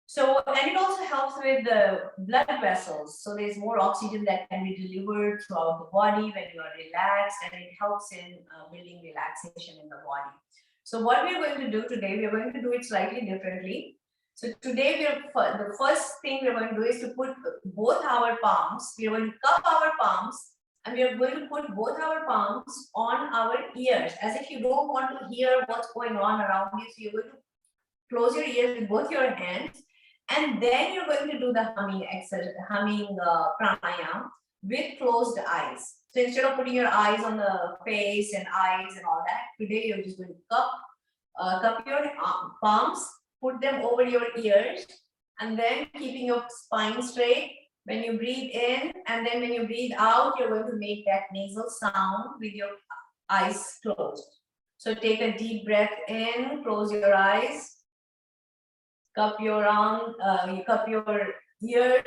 So, and it also helps with the blood vessels. So there's more oxygen that can be delivered throughout the body when you are relaxed, and it helps in building relaxation in the body. So what we're going to do today, we're going to do it slightly differently. So today, the first thing we're going to do is to put both our palms, we're going to cup our palms, and we are going to put both our palms on our ears, as if you don't want to hear what's going on around you. So you're going to close your ears with both your hands, and then you're going to do the humming pranayam with closed eyes. So instead of putting your eyes on the face and eyes and all that, today you're just going to cup your palms, put them over your ears, and then keeping your spine straight. When you breathe in, and then when you breathe out, you're going to make that nasal sound with your eyes closed. So take a deep breath in, close your eyes, cup your arm, you cup your ear.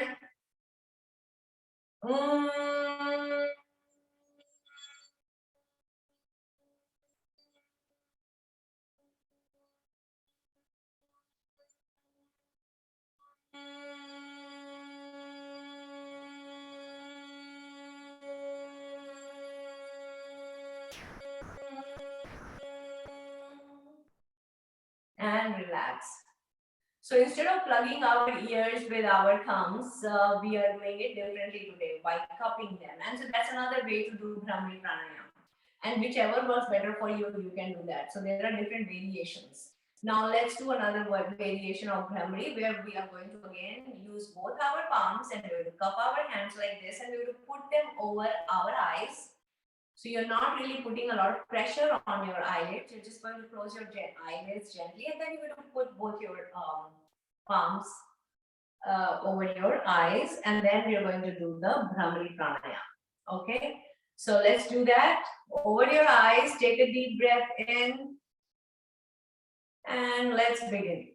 And relax. So instead of plugging our ears with our thumbs, we are doing it differently today by cupping them. And so that's another way to do Bhramari Pranayam. And whichever works better for you, you can do that. So there are different variations. Now let's do another variation of Bhramari, where we are going to again use both our palms, and we're going to cup our hands like this, and we're going to put them over our eyes. So you're not really putting a lot of pressure on your eyelids. You're just going to close your eyelids gently, and then you're going to put both your palms over your eyes, and then we're going to do the Bhramari Pranayam. Okay, so let's do that. Over your eyes, take a deep breath in, and let's begin.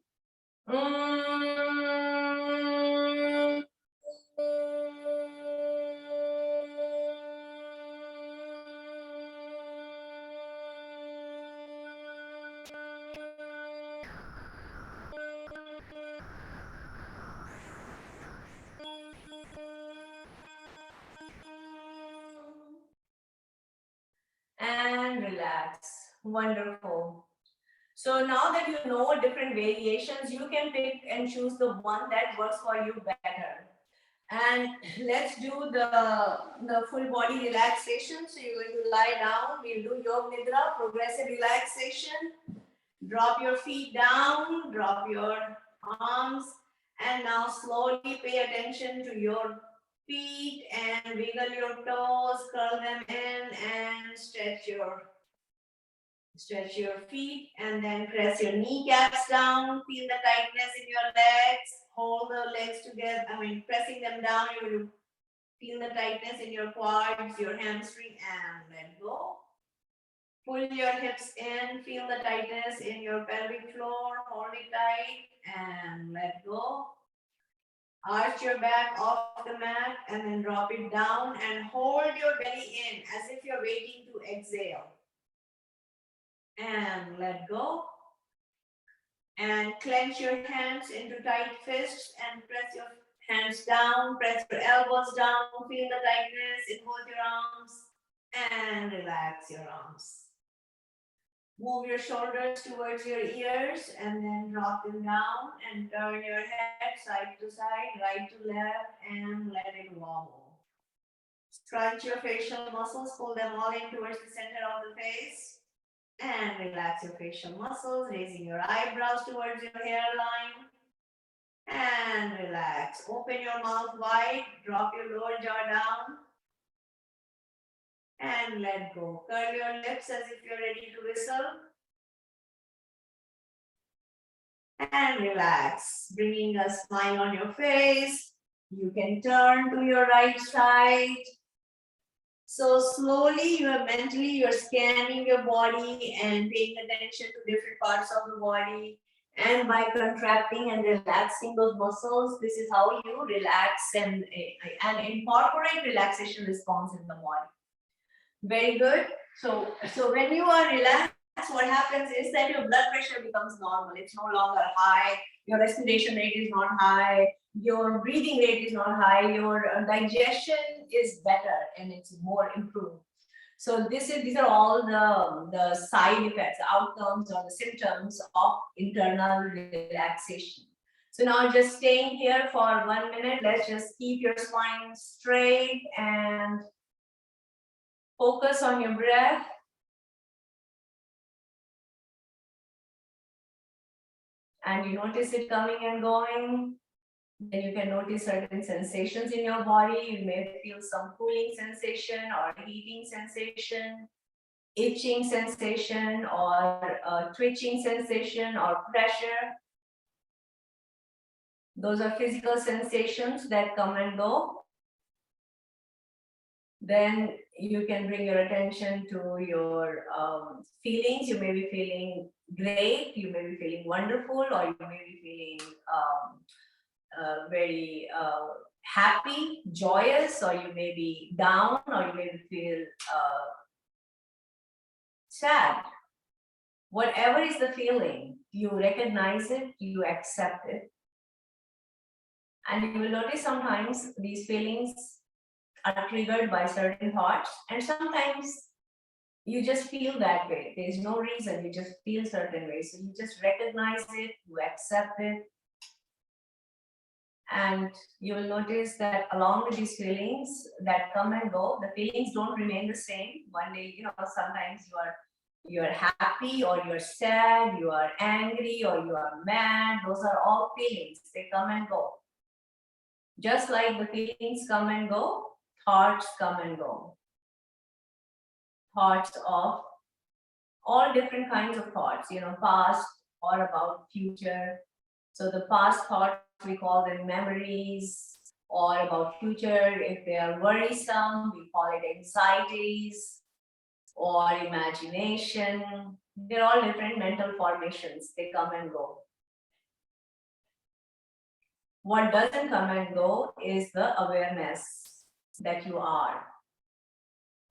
And relax. Wonderful. So now that you know different variations, you can pick and choose the one that works for you better. And let's do the full body relaxation. So you're going to lie down. We'll do Yoga Nidra, progressive relaxation. Drop your feet down, drop your arms, and now slowly pay attention to your feet and wiggle your toes, curl them in, and stretch your feet, and then press your kneecaps down. Feel the tightness in your legs. Hold the legs together. Pressing them down, you will feel the tightness in your quads, your hamstring, and let go. Pull your hips in. Feel the tightness in your pelvic floor. Hold it tight and let go. Arch your back off the mat and then drop it down and hold your belly in as if you're waiting to exhale. And let go. And clench your hands into tight fists and press your hands down, press your elbows down, feel the tightness in both your arms, and relax your arms. Move your shoulders towards your ears and then drop them down and turn your head side to side, right to left, and let it wobble. Stretch your facial muscles, pull them all in towards the center of the face. And relax your facial muscles, raising your eyebrows towards your hairline. And relax. Open your mouth wide, drop your lower jaw down. And let go. Curl your lips as if you're ready to whistle. And relax, bringing a smile on your face. You can turn to your right side. So slowly you're scanning your body and paying attention to different parts of the body. And by contracting and relaxing those muscles, this is how you relax and incorporate relaxation response in the body. Very good. So when you are relaxed, what happens is that your blood pressure becomes normal. It's no longer high. Your respiration rate is not high. Your breathing rate is not high. Your digestion is better and it's more improved. So these are all the side effects, the outcomes or the symptoms of internal relaxation. So now just staying here for 1 minute. Let's just keep your spine straight and focus on your breath. And you notice it coming and going. Then you can notice certain sensations in your body. You may feel some cooling sensation or heating sensation, itching sensation or twitching sensation or pressure. Those are physical sensations that come and go. Then you can bring your attention to your feelings. You may be feeling great, you may be feeling wonderful, or you may be feeling very happy, joyous, or you may be down, or you may feel sad. Whatever is the feeling, you recognize it, you accept it. And you will notice sometimes these feelings are triggered by certain thoughts, and sometimes you just feel that way. There's no reason, you just feel certain ways. So you just recognize it, you accept it, and you will notice that along with these feelings that come and go, the feelings don't remain the same. One day, sometimes you're happy, or you're sad, you are angry, or you are mad. Those are all feelings, they come and go. Just like the feelings come and go, thoughts come and go. Thoughts of all different kinds of thoughts, past or about future. So the past thoughts, we call them memories, or about future, if they are worrisome, we call it anxieties or imagination. They're all different mental formations. They come and go. What doesn't come and go is the awareness that you are.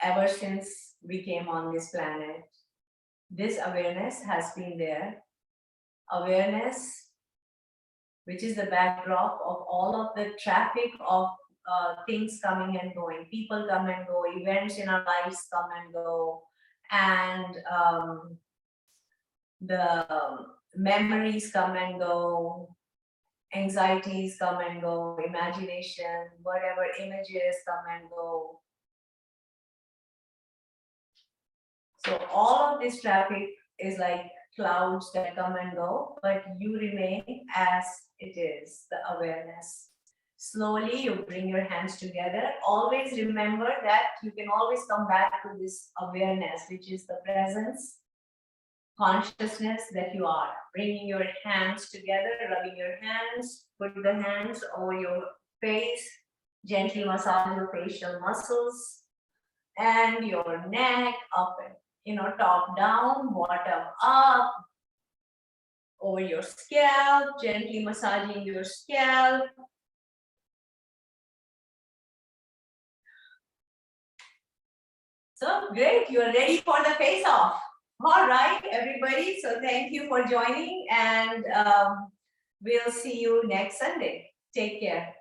Ever since we came on this planet, this awareness has been there. Awareness, which is the backdrop of all of the traffic of things coming and going. People come and go, events in our lives come and go, and the memories come and go, anxieties come and go, imagination, whatever images come and go. So all of this traffic is like clouds that come and go, but you remain as it is, the awareness. Slowly you bring your hands together. Always remember that you can always come back to this awareness, which is the presence, consciousness that you are. Bringing your hands together, rubbing your hands, put the hands over your face, gently massage your facial muscles and your neck, up and top down, bottom up, over your scalp, gently massaging your scalp. So great, you are ready for the face-off. All right, everybody. So thank you for joining, and we'll see you next Sunday. Take care.